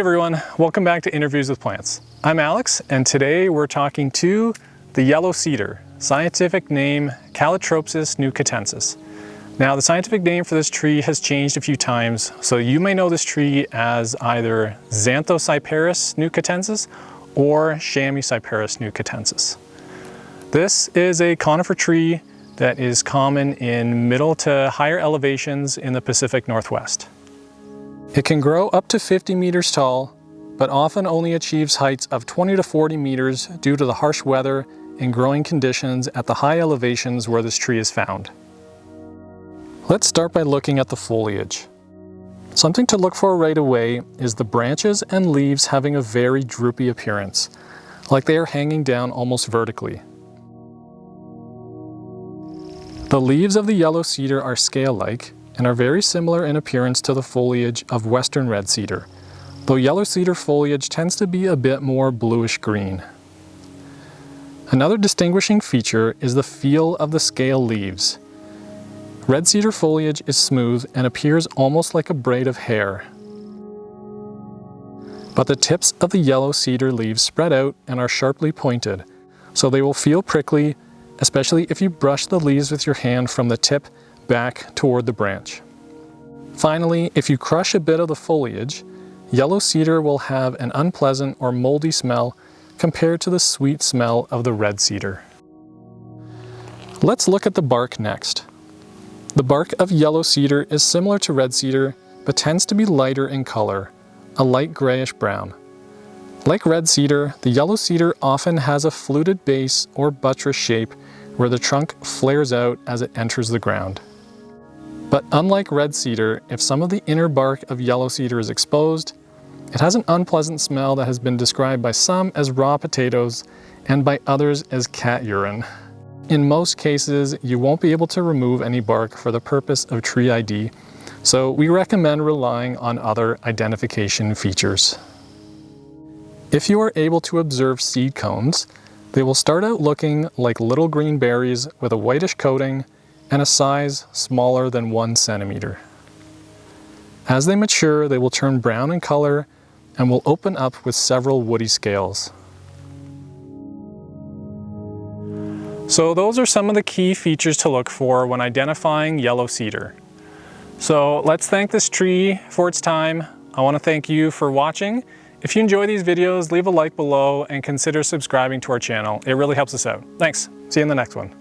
everyone, welcome back to Interviews with Plants. I'm Alex, and today we're talking to the yellow cedar, scientific name Callitropsis nootkatensis. Now the scientific name for this tree has changed a few times, so you may know this tree as either Xanthocyparis nootkatensis or Chamaecyparis nootkatensis. This is a conifer tree that is common in middle to higher elevations in the Pacific Northwest. It can grow up to 50 meters tall, but often only achieves heights of 20 to 40 meters due to the harsh weather and growing conditions at the high elevations where this tree is found. Let's start by looking at the foliage. Something to look for right away is the branches and leaves having a very droopy appearance, like they are hanging down almost vertically. The leaves of the yellow cedar are scale-like and are very similar in appearance to the foliage of Western red cedar, though yellow cedar foliage tends to be a bit more bluish-green. Another distinguishing feature is the feel of the scale leaves. Red cedar foliage is smooth and appears almost like a braid of hair. But the tips of the yellow cedar leaves spread out and are sharply pointed, so they will feel prickly, especially if you brush the leaves with your hand from the tip back toward the branch. Finally, if you crush a bit of the foliage, yellow cedar will have an unpleasant or moldy smell compared to the sweet smell of the red cedar. Let's look at the bark next. The bark of yellow cedar is similar to red cedar, but tends to be lighter in color, a light grayish brown. Like red cedar, the yellow cedar often has a fluted base or buttress shape where the trunk flares out as it enters the ground. But unlike red cedar, if some of the inner bark of yellow cedar is exposed, it has an unpleasant smell that has been described by some as raw potatoes and by others as cat urine. In most cases, you won't be able to remove any bark for the purpose of tree ID, so we recommend relying on other identification features. If you are able to observe seed cones, they will start out looking like little green berries with a whitish coating and a size smaller than 1 centimeter. As they mature, they will turn brown in color and will open up with several woody scales. So those are some of the key features to look for when identifying yellow cedar. So let's thank this tree for its time. I want to thank you for watching. If you enjoy these videos, leave a like below and consider subscribing to our channel. It really helps us out. Thanks. See you in the next one.